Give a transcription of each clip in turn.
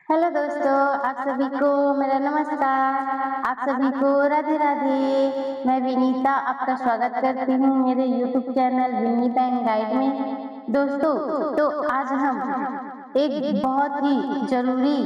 Hello दोस्तों, आप सभी को मेरा नमस्कार। आप सभी को राधे राधे। मैं विनीता आपका स्वागत करती हूँ मेरे यूट्यूब चैनल विनी बैंक गाइड में। दोस्तों, तो आज हम एक बहुत ही ज़रूरी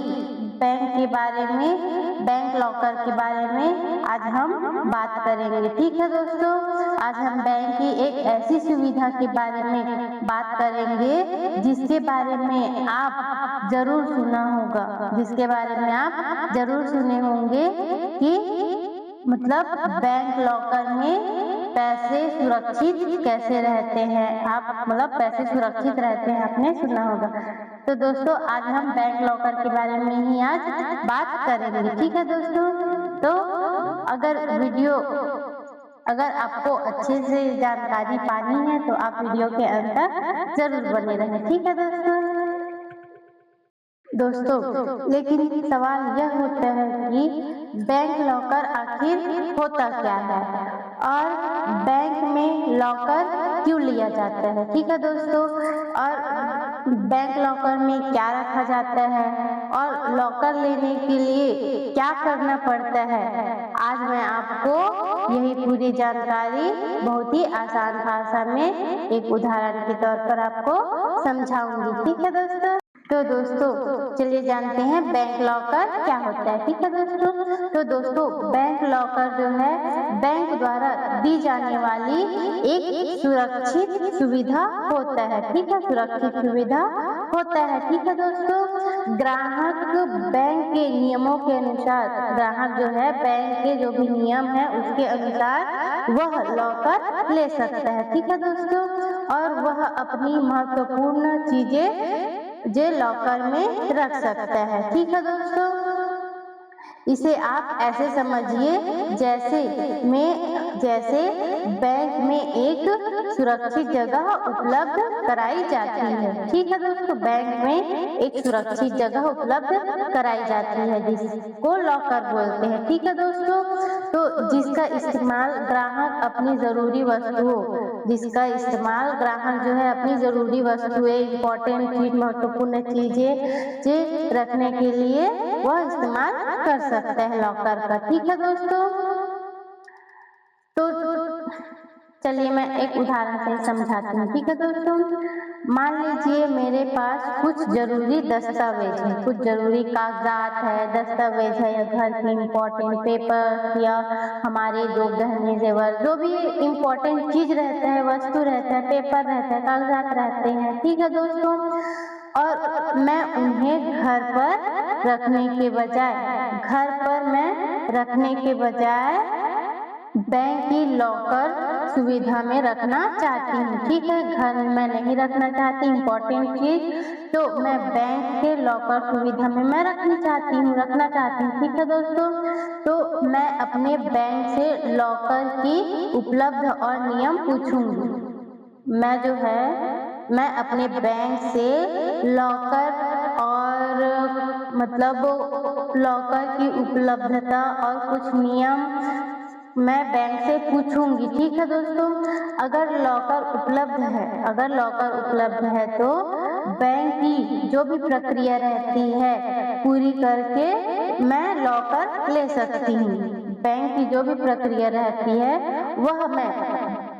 बैंक के बारे में, बैंक लॉकर के बारे में आज हम बात करेंगे। ठीक है दोस्तों, आज हम बैंक की एक ऐसी सुविधा के बारे में बात करेंगे जिसके बारे में आप ज़रूर सुना होगा, जिसके बारे में आप ज़रूर सुने होंगे कि मतलब बैंक लॉकर में पैसे सुरक्षित कैसे रहते हैं। आप मतलब पैसे सुरक्षित रहते हैं, आपने सुना होगा। तो दोस्तों, आज हम बैंक लॉकर के बारे में ही आज बात करेंगे। ठीक है दोस्तों, तो अगर आपको अच्छे से जानकारी पानी है तो आप वीडियो के अंत तक जरूर बने रहें। ठीक है दोस्तों, लेकिन सवाल यह होता है कि बैंक लॉकर आखिर होता क्या है और बैंक में लॉकर क्यों लिया जाता है। ठीक है दोस्तों, और बैंक लॉकर में क्या रखा जाता है और लॉकर लेने के लिए क्या करना पड़ता है, आज मैं आपको यही पूरी जानकारी बहुत ही आसान भाषा में एक उदाहरण के तौर पर आपको समझाऊंगी। ठीक है दोस्तों, चलिए जानते हैं बैंक लॉकर क्या होता है। ठीक है दोस्तों, बैंक लॉकर जो है बैंक द्वारा दी जाने वाली एक सुरक्षित सुविधा होता है। ठीक है, सुरक्षित सुविधा होता है। ठीक है दोस्तों, ग्राहक बैंक के नियमों के अनुसार, ग्राहक जो है बैंक के जो भी नियम है उसके अनुसार वह लॉकर ले सकता है। ठीक है दोस्तों, और वह अपनी महत्वपूर्ण चीजें जे लॉकर में रख सकता है। ठीक है दोस्तों, इसे आप ऐसे समझिए जैसे बैंक में एक सुरक्षित जगह उपलब्ध कराई जाती है। ठीक है दोस्तों, बैंक में एक सुरक्षित जगह उपलब्ध कराई जाती है जिसको लॉकर बोलते हैं। ठीक है दोस्तों, तो जिसका इस्तेमाल ग्राहक अपनी ज़रूरी वस्तुओं जो है अपनी ज़रूरी वस्तुएं, इम्पोर्टेंट चीज, महत्वपूर्ण चीजें रखने के लिए वह इस्तेमाल कर सकता है लॉकर का। ठीक है दोस्तों, तो चलिए मैं एक उदाहरण से समझाती हूँ। ठीक है दोस्तों, मान लीजिए मेरे पास कुछ जरूरी दस्तावेज है, कुछ जरूरी कागजात है, दस्तावेज है या घर की इम्पोर्टेंट पेपर या हमारे जो गहने जेवर जो भी इम्पोर्टेंट चीज रहता है, वस्तु रहता है, पेपर रहता है, कागजात रहते हैं। ठीक है दोस्तों, और मैं उन्हें घर पर रखने के बजाय बैंक की लॉकर सुविधा में रखना चाहती हूँ। ठीक है, घर में मैं नहीं रखना चाहती इम्पोर्टेंट चीज, तो मैं बैंक के लॉकर सुविधा में मैं रखना चाहती हूँ। ठीक है दोस्तों, तो मैं अपने बैंक से लॉकर की उपलब्ध और नियम पूछूंगी। मैं अपने बैंक से लॉकर और मतलब लॉकर की उपलब्धता और कुछ नियम मैं बैंक से पूछूंगी। ठीक है दोस्तों, अगर लॉकर उपलब्ध है तो बैंक की जो भी प्रक्रिया रहती है पूरी करके मैं लॉकर ले सकती हूँ। बैंक की जो भी प्रक्रिया रहती है वह मैं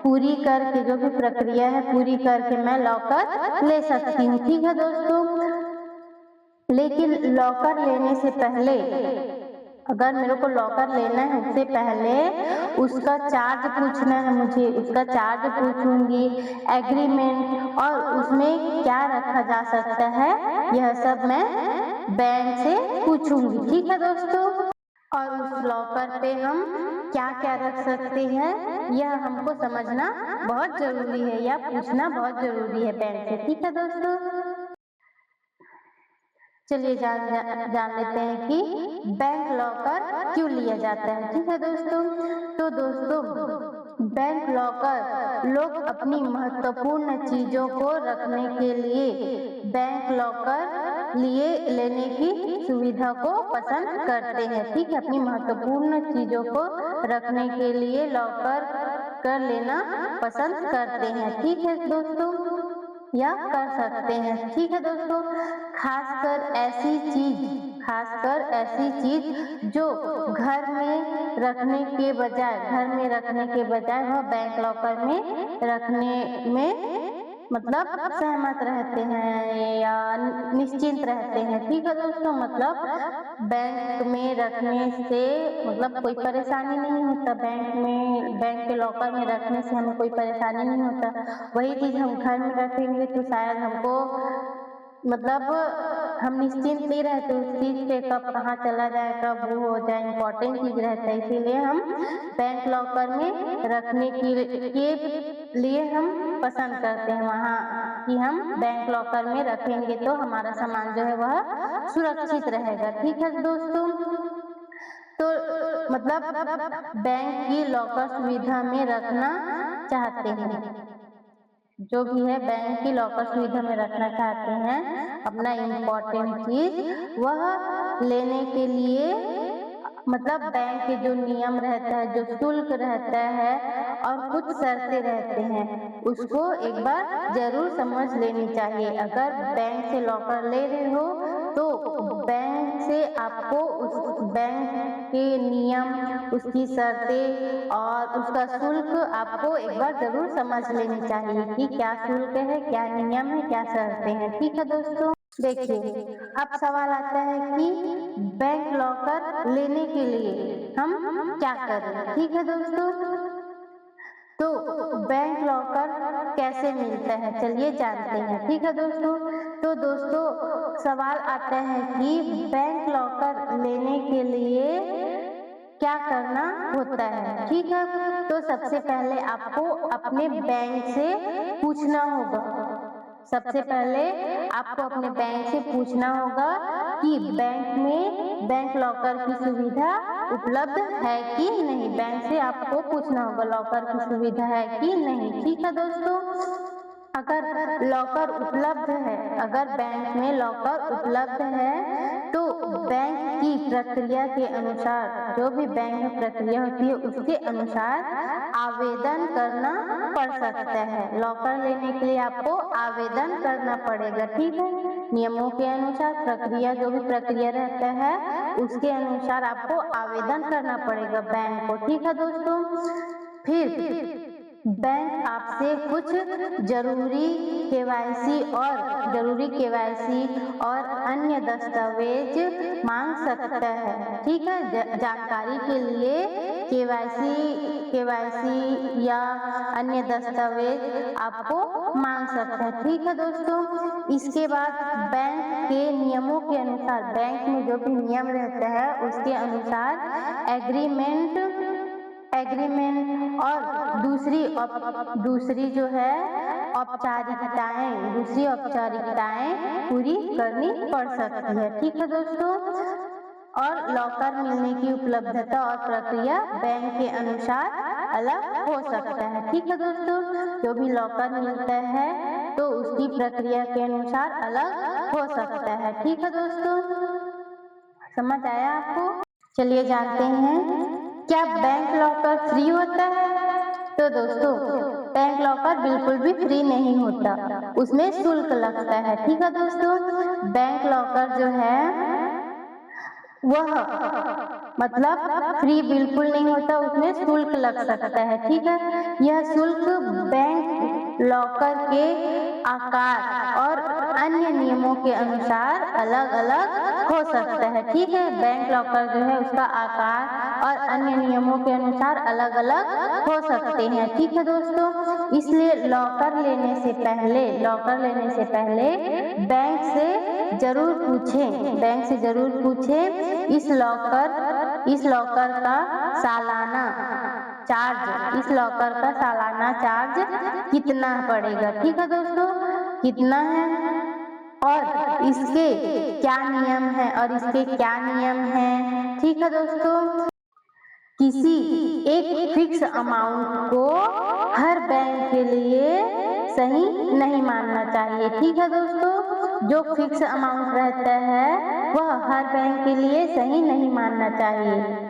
पूरी करके मैं लॉकर ले सकती हूँ। ठीक है दोस्तों, लेकिन लॉकर लेने से पहले, अगर मेरे को लॉकर लेना है उससे पहले उसका चार्ज पूछना है, मुझे उसका चार्ज पूछूंगी, एग्रीमेंट और उसमें क्या रखा जा सकता है यह सब मैं बैंक से पूछूंगी। ठीक है दोस्तों, और उस लॉकर पे हम क्या क्या रख सकते हैं यह हमको समझना बहुत जरूरी है या पूछना बहुत जरूरी है बैंक से। ठीक है दोस्तों, चलिए जान लेते हैं कि बैंक लॉकर क्यों लिया जाता है। ठीक है दोस्तों, तो दोस्तों बैंक लॉकर लोग अपनी महत्वपूर्ण चीजों को रखने के लिए बैंक लॉकर लेने की सुविधा को पसंद करते हैं। ठीक है, अपनी महत्वपूर्ण चीजों को रखने के लिए लॉकर कर लेना पसंद करते हैं। ठीक है दोस्तों, या कर सकते हैं। ठीक है दोस्तों, खासकर ऐसी चीज खासकर ऐसी चीज जो घर में रखने के बजाय वह बैंक लॉकर में रखने में मतलब सहमत रहते हैं या निश्चिंत रहते हैं। ठीक है दोस्तों, मतलब बैंक में रखने से मतलब कोई परेशानी नहीं होता, बैंक के लॉकर में रखने से हमें कोई परेशानी नहीं होता। वही चीज हम घर में रखेंगे तो शायद हमको मतलब हम निश्चिंत नहीं रहते उस चीज पे, कब कहाँ चला जाए, कब वो हो जाए, इम्पोर्टेंट चीज रहता है। इसीलिए हम बैंक लॉकर में रखने के लिए हम पसंद करते हैं वहाँ कि हम बैंक लॉकर में रखेंगे तो हमारा सामान जो है वह सुरक्षित रहेगा। ठीक है दोस्तों, तो मतलब बैंक की लॉकर सुविधा में रखना चाहते हैं, जो भी है बैंक की लॉकर सुविधा में रखना चाहते हैं अपना इम्पोर्टेंट चीज, वह लेने के लिए मतलब बैंक के जो नियम रहता है, जो शुल्क रहता है और कुछ शर्तें रहते हैं, उसको एक बार जरूर समझ लेनी चाहिए। अगर बैंक से लॉकर ले रहे हो तो बैंक से आपको उस बैंक के नियम, उसकी शर्तें और उसका शुल्क आपको एक बार जरूर समझ लेनी चाहिए कि क्या शुल्क है, क्या नियम है, क्या शर्तें हैं। ठीक है दोस्तों, देखिए अब सवाल आता है कि बैंक लॉकर लेने के लिए हम क्या करें। ठीक है दोस्तों, तो बैंक लॉकर कैसे मिलता है चलिए जानते हैं। ठीक है दोस्तों, तो दोस्तों सवाल आता है कि बैंक लॉकर लेने के लिए क्या करना होता है। ठीक है, तो सबसे पहले आपको अपने बैंक से पूछना होगा। सबसे पहले आपको अपने बैंक से पूछना होगा कि बैंक में बैंक लॉकर की सुविधा उपलब्ध है कि नहीं। बैंक से आपको पूछना होगा लॉकर की सुविधा है कि नहीं। ठीक है दोस्तों, अगर लॉकर उपलब्ध है, अगर बैंक में लॉकर उपलब्ध है तो बैंक की प्रक्रिया के अनुसार, जो भी बैंक में प्रक्रिया होती है उसके अनुसार आवेदन करना पड़ सकता है। लॉकर लेने के लिए आपको आवेदन करना पड़ेगा। ठीक है, नियमों के अनुसार प्रक्रिया, जो भी प्रक्रिया रहता है उसके अनुसार आपको आवेदन करना पड़ेगा बैंक को। ठीक है दोस्तों, फिर बैंक आपसे कुछ जरूरी केवाईसी और अन्य दस्तावेज मांग सकता है। ठीक है, जानकारी के लिए केवाईसी या अन्य दस्तावेज आपको मांग सकता है। ठीक है दोस्तों, इसके बाद बैंक के नियमों के अनुसार, बैंक में जो भी नियम रहता है उसके अनुसार एग्रीमेंट और दूसरी जो है औपचारिकताएं पूरी करनी पड़ सकती है। ठीक है दोस्तों, और लॉकर मिलने की उपलब्धता और प्रक्रिया बैंक के अनुसार अलग हो सकता है। ठीक है दोस्तों, जो भी लॉकर मिलता है तो उसकी प्रक्रिया के अनुसार अलग हो सकता है। ठीक है दोस्तों, समझ आया आपको? चलिए जानते हैं क्या बैंक लॉकर फ्री होता है। तो दोस्तों बैंक लॉकर बिल्कुल भी फ्री नहीं होता, उसमें शुल्क लगता है। ठीक है दोस्तों, बैंक लॉकर जो है वह मतलब फ्री बिल्कुल नहीं होता, उसमें शुल्क लग सकता है। ठीक है, यह शुल्क बैंक लॉकर के आकार और अन्य नियमों के अनुसार अलग अलग हो सकता है। ठीक है, बैंक लॉकर जो है उसका आकार और अन्य नियमों के अनुसार अलग अलग हो सकते हैं। ठीक है दोस्तों, इसलिए लॉकर लेने से पहले बैंक से जरूर पूछें इस लॉकर का सालाना चार्ज कितना पड़ेगा। ठीक है दोस्तों, कितना है और इसके क्या नियम हैं। ठीक है दोस्तों, किसी एक फिक्स अमाउंट को हर बैंक के लिए सही नहीं मानना चाहिए। ठीक है दोस्तों, जो फिक्स अमाउंट रहता है वह हर बैंक के लिए सही नहीं मानना चाहिए।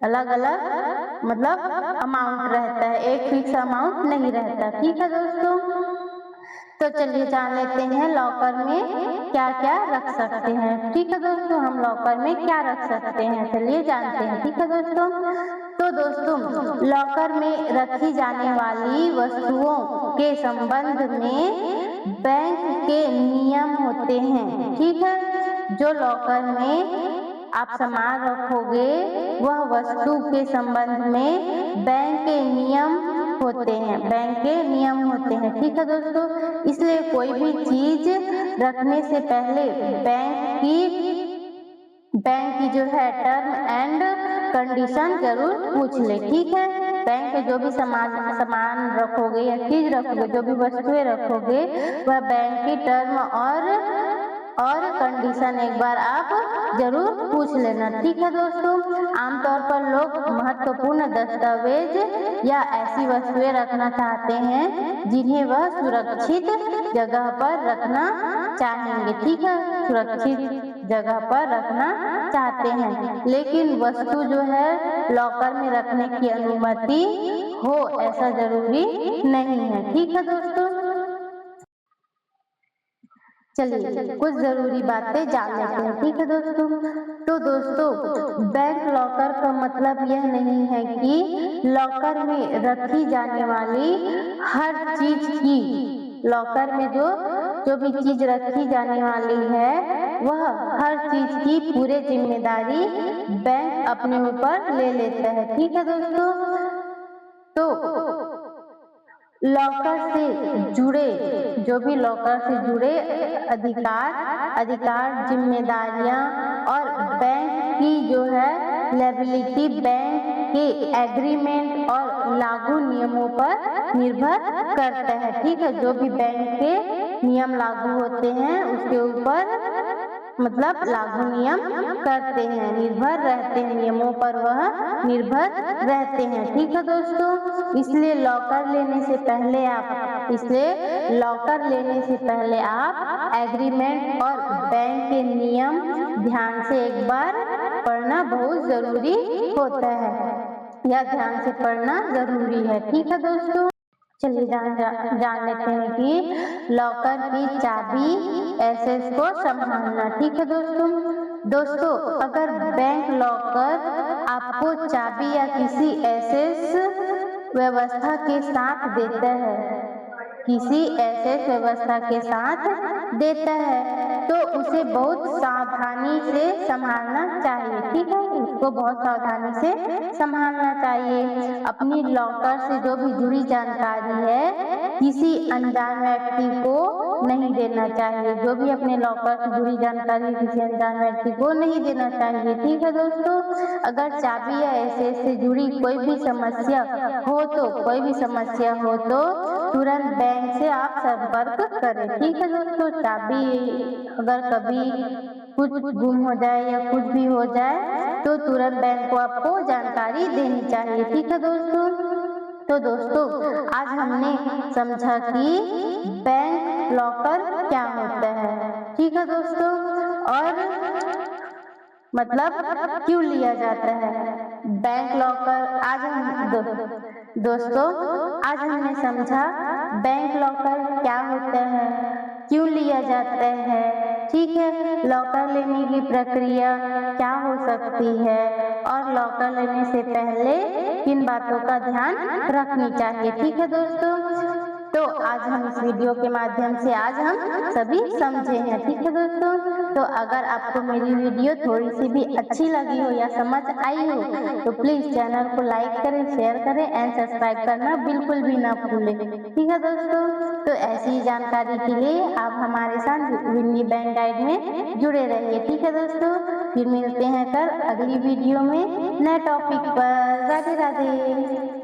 अलग अलग मतलब अमाउंट रहता है, एक फिक्स अमाउंट नहीं रहता। ठीक है दोस्तों, तो चलिए जान लेते हैं लॉकर में क्या क्या रख सकते हैं। ठीक है दोस्तों, हम लॉकर में क्या रख सकते हैं चलिए जानते हैं। ठीक है दोस्तों, तो दोस्तों लॉकर में रखी जाने वाली वस्तुओं के संबंध में बैंक के नियम होते हैं। ठीक है, जो लॉकर में आप सामान रखोगे वह वस्तु के संबंध में बैंक के नियम होते हैं, बैंक के नियम होते हैं। ठीक है दोस्तों, इसलिए कोई भी चीज रखने से पहले बैंक की जो है टर्म एंड कंडीशन जरूर पूछ ले। ठीक है, बैंक के जो भी सामान रखोगे या चीज रखोगे, जो भी वस्तुएं रखोगे वह बैंक की टर्म और कंडीशन एक बार आप जरूर पूछ लेना। ठीक है दोस्तों, आमतौर पर लोग महत्वपूर्ण दस्तावेज या ऐसी वस्तुएं रखना चाहते हैं जिन्हें वह सुरक्षित जगह पर रखना चाहेंगे। ठीक है, सुरक्षित जगह पर रखना चाहते हैं, लेकिन वस्तु जो है लॉकर में रखने की अनुमति हो ऐसा जरूरी नहीं है। ठीक है दोस्तों, चलिए कुछ जरूरी बातें जान लेते हैं। ठीक है दोस्तों, तो दोस्तों बैंक लॉकर का मतलब यह नहीं है कि लॉकर में रखी जाने वाली हर चीज की, लॉकर में जो भी चीज रखी जाने वाली है वह हर चीज की पूरी जिम्मेदारी बैंक अपने ऊपर ले लेता है। ठीक है दोस्तों, तो लॉकर से जुड़े जो भी लॉकर से जुड़े अधिकार जिम्मेदारियां और बैंक की जो है लायबिलिटी बैंक के एग्रीमेंट और लागू नियमों पर निर्भर करता है। ठीक है, जो भी बैंक के नियम लागू होते हैं उसके ऊपर मतलब लागू नियम करते हैं, निर्भर रहते हैं, नियमों पर वह निर्भर रहते हैं। ठीक है दोस्तों, इसलिए लॉकर लेने से पहले आप एग्रीमेंट और बैंक के नियम ध्यान से एक बार पढ़ना बहुत जरूरी होता है, या ध्यान से पढ़ना जरूरी है। ठीक है दोस्तों, चलिए जान लेते हैं कि लॉकर की चाबी एसेट्स को संभालना। ठीक है दोस्तों अगर बैंक लॉकर आपको चाबी या किसी एसेट्स व्यवस्था के साथ देता है तो उसे बहुत सावधानी से संभालना चाहिए। ठीक है, उसको बहुत सावधानी से संभालना चाहिए। अपनी लॉकर से जो भी जुड़ी जानकारी है किसी अनजान व्यक्ति को नहीं देना चाहिए, जो भी अपने लॉकर से जुड़ी जानकारी किसी अनजान व्यक्ति को नहीं देना चाहिए। ठीक है दोस्तों, अगर चाबी या एसेट्स से जुड़ी कोई भी समस्या हो तो तुरंत बैंक से आप संपर्क करें। ठीक है दोस्तों, चाबी अगर कभी कुछ गुम हो जाए या कुछ भी हो जाए तो तुरंत बैंक को आपको जानकारी देनी चाहिए। ठीक है दोस्तों, तो दोस्तों आज हमने समझा कि बैंक लॉकर क्या होता है। ठीक है दोस्तों, और मतलब क्यों लिया जाता है बैंक लॉकर। आज हमने समझा बैंक लॉकर क्या होता है, क्यों लिया जाता है। ठीक है, लॉकर लेने की प्रक्रिया क्या हो सकती है और लॉकर लेने से पहले किन बातों का ध्यान रखनी चाहिए। ठीक है दोस्तों, तो आज हम इस वीडियो के माध्यम से आज हम सभी समझे हैं। ठीक है दोस्तों, तो अगर आपको मेरी वीडियो थोड़ी सी भी अच्छी लगी हो या समझ आई हो तो प्लीज चैनल को लाइक करें, शेयर करें एंड सब्सक्राइब करना बिल्कुल भी ना भूलें। ठीक है दोस्तों, तो ऐसी जानकारी के लिए आप हमारे साथ विन्नी बैंक गाइड में जुड़े रहिए। ठीक है दोस्तों, फिर मिलते हैं कल अगली वीडियो में नए टॉपिक पर। राधे राधे।